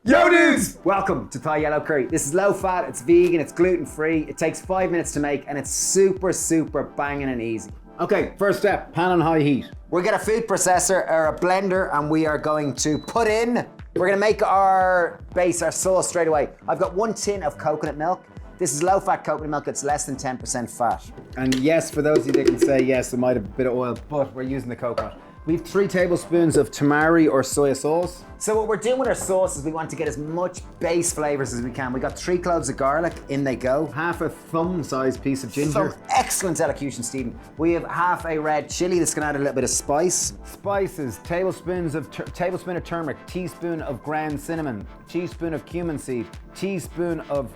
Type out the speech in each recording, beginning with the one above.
Yo dudes! Welcome to Thai Yellow Curry. This is low fat, it's vegan, it's gluten free, it takes 5 minutes to make, and it's super banging and easy. Okay, first step, pan on high heat. We'll get a food processor or a blender and we are going to put in, we're gonna make our base, our sauce straight away. I've got 1 tin of coconut milk. This is low fat coconut milk, it's less than 10% fat. And yes, for those of you that can say yes, it might have a bit of oil, but we're using the coconut. We have 3 tablespoons of tamari or soy sauce. So what we're doing with our sauce is we want to get as much base flavors as we can. We got 3 cloves of garlic, in they go. Half a thumb-sized piece of ginger. Some excellent elocution, Stephen. We have half a red chili that's gonna add a little bit of spice. Spices, tablespoon of turmeric, teaspoon of ground cinnamon, teaspoon of cumin seed, tablespoon of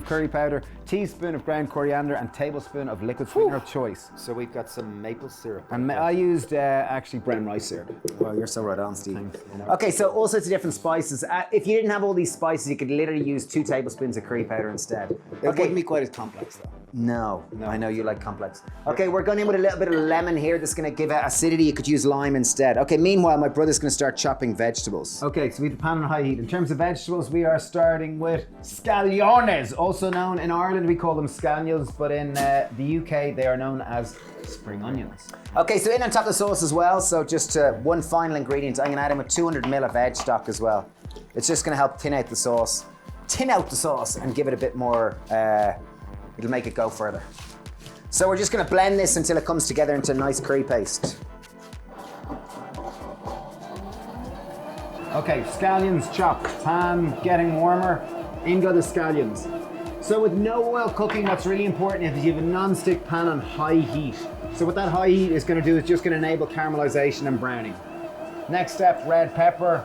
curry powder, teaspoon of ground coriander, and tablespoon of liquid sweetener of choice. So we've got some maple syrup. And I used actually brown rice syrup. Well, you're so right on, Steve. Thanks. Okay, so all sorts of different spices. If you didn't have all these spices, you could literally use 2 tablespoons of curry powder instead. It wouldn't be quite as complex though. No, I know you like complex. Okay, we're going in with a little bit of lemon here. That's going to give it acidity. You could use lime instead. Okay, meanwhile, my brother's going to start chopping vegetables. Okay, so we have the pan on high heat. In terms of vegetables, we are starting with scallions, also known in Ireland, we call them scallions, but in the UK, they are known as spring onions. Okay, so in on top of the sauce as well, so just one final ingredient. I'm going to add in with 200 ml of veg stock as well. It's just going to help thin out the sauce and give it a bit more, it'll make it go further. So we're just going to blend this until it comes together into a nice curry paste. Okay, scallions chopped, pan getting warmer, in go the scallions. So with no oil cooking, what's really important is you have a non-stick pan on high heat. So what that high heat is going to do is just going to enable caramelization and browning. Next step, red pepper.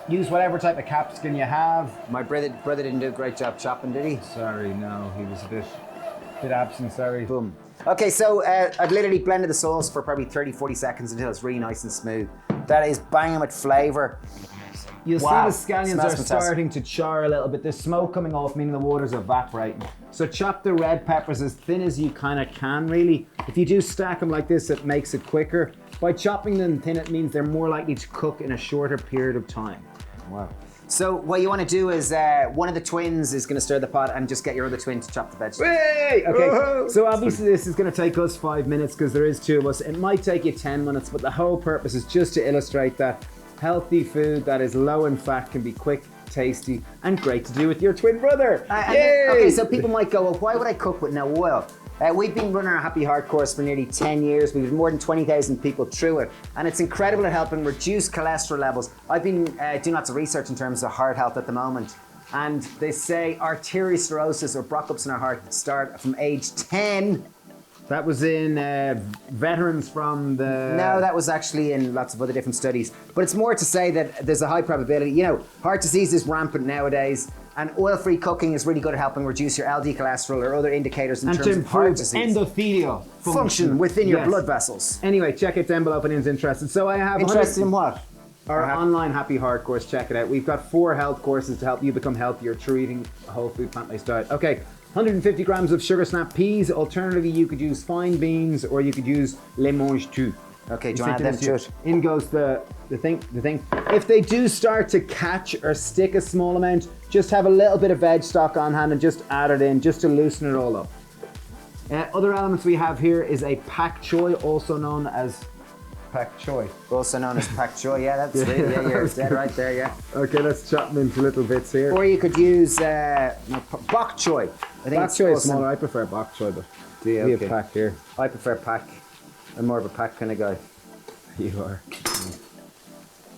Use whatever type of capsicum you have. My brother didn't do a great job chopping, did he? Sorry, no, he was a bit absent, sorry. Boom. Okay, so I've literally blended the sauce for probably 30-40 seconds until it's really nice and smooth. That is banging with flavor. You'll Wow. see the scallions Smells are fantastic. starting to char a little bit. There's smoke coming off, meaning the water's evaporating. So chop the red peppers as thin as you kind of can, really. If you do stack them like this, it makes it quicker. By chopping them thin, it means they're more likely to cook in a shorter period of time. Wow. So what you want to do is one of the twins is going to stir the pot and just get your other twin to chop the vegetables. Hey! Okay, so obviously this is going to take us 5 minutes because there is 2 of us. It might take you 10 minutes, but the whole purpose is just to illustrate that healthy food that is low in fat can be quick, tasty, and great to do with your twin brother. Yay! Okay, so people might go, well, why would I cook with no oil? We've been running our Happy Heart course for nearly 10 years. We've had more than 20,000 people through it. And it's incredible at helping reduce cholesterol levels. I've been doing lots of research in terms of heart health at the moment. And they say arteriosclerosis or blockups in our heart start from age 10. That was in veterans from the... No, that was actually in lots of other different studies. But it's more to say that there's a high probability, you know, heart disease is rampant nowadays, and oil-free cooking is really good at helping reduce your LD cholesterol or other indicators in terms of heart disease. Endothelial function within your blood vessels. Anyway, check it down below if anyone's interested. So I have... Interested in what? Our online Happy Heart course, check it out. We've got 4 health courses to help you become healthier through eating a whole food plant-based diet. Okay. 150 grams of sugar snap peas. Alternatively, you could use fine beans or you could use le mange tout. Okay, do you want to add them to it? In goes the thing. If they do start to catch or stick a small amount, just have a little bit of veg stock on hand and just add it in just to loosen it all up. Other elements we have here is a Pak Choy, also known as Pak Choy. Also known as Pak Choy, yeah, that's it. Yeah, you're dead right there, yeah. Okay, let's chop them into little bits here. Or you could use Bok Choy. I think Bok Choy is smaller. I prefer Bok Choy, but we have Pak here. I prefer Pak. I'm more of a Pak kind of guy. You are.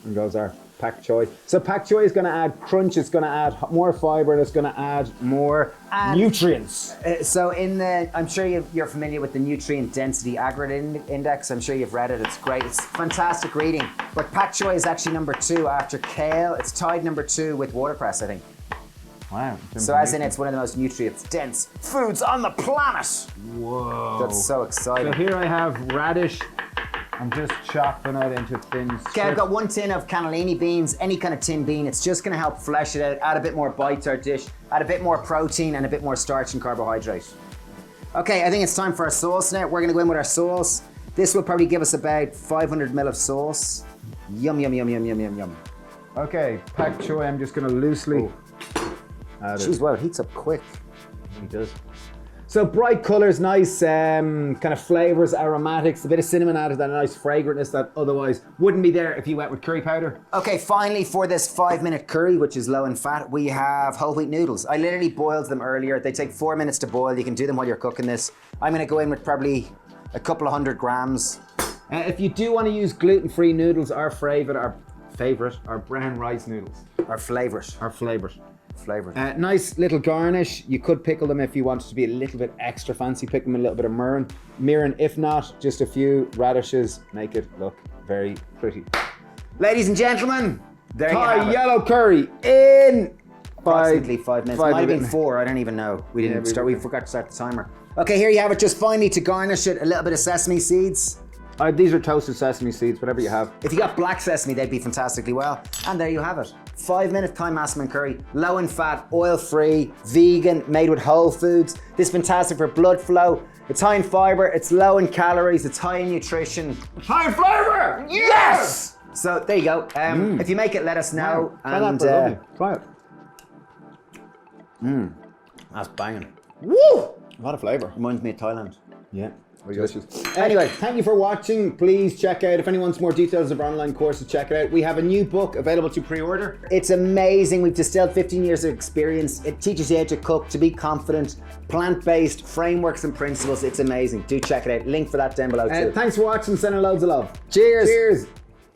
And goes our Pak Choy. So Pak Choy is going to add crunch, it's going to add more fiber, and it's going to add more nutrients. So I'm sure you're familiar with the nutrient density aggregate index. I'm sure you've read it. It's great. It's fantastic reading. But Pak Choy is actually number 2 after kale. It's tied number 2 with watercress, I think. Wow. So as in, it's one of the most nutrients dense foods on the planet. Whoa. That's so exciting. So here I have radish. I'm just chopping it into thin strips. Okay, I've got 1 tin of cannellini beans, any kind of tin bean. It's just gonna help flesh it out, add a bit more bite to our dish, add a bit more protein and a bit more starch and carbohydrate. Okay, I think it's time for our sauce now. We're gonna go in with our sauce. This will probably give us about 500 ml of sauce. Yum, yum, yum, yum, yum, yum, yum. Okay, Pak Choy, I'm just gonna loosely add it. Jeez, wow, it heats up quick. It does. So bright colors, nice kind of flavors, aromatics, a bit of cinnamon added, that nice fragrantness that otherwise wouldn't be there if you went with curry powder. Okay, finally for this 5-minute curry, which is low in fat, we have whole wheat noodles. I literally boiled them earlier. They take 4 minutes to boil. You can do them while you're cooking this. I'm gonna go in with probably a couple of 100 grams. If you do want to use gluten-free noodles, our favorite are brown rice noodles. Our flavors. Our favorite. Nice little garnish. You could pickle them if you wanted to be a little bit extra fancy. Pick them a little bit of mirin. If not, just a few radishes. Make it look very pretty. Ladies and gentlemen, there you have Thai it. yellow curry in Approximately 5 minutes. five Might have been minutes. 4, I don't even know. We we forgot to start the timer. Okay, here you have it. Just finally to garnish it, a little bit of sesame seeds. These are toasted sesame seeds, whatever you have. If you got black sesame, they'd be fantastically well. And there you have it. 5-minute Thai massaman curry, low in fat, oil-free, vegan, made with whole foods. This is fantastic for blood flow. It's high in fiber, it's low in calories, it's high in nutrition. High in flavor! Yes! So there you go. If you make it, let us know. Wow. Try it. That's banging. Woo! A lot of flavor. Reminds me of Thailand. Yeah. Anyway, thank you for watching. Please check out, if anyone wants more details of our online courses, check it out. We have a new book available to pre-order. It's amazing. We've distilled 15 years of experience. It teaches you how to cook, to be confident, plant-based, frameworks and principles. It's amazing. Do check it out. Link for that down below too. Thanks for watching. Sending loads of love. Cheers. Cheers.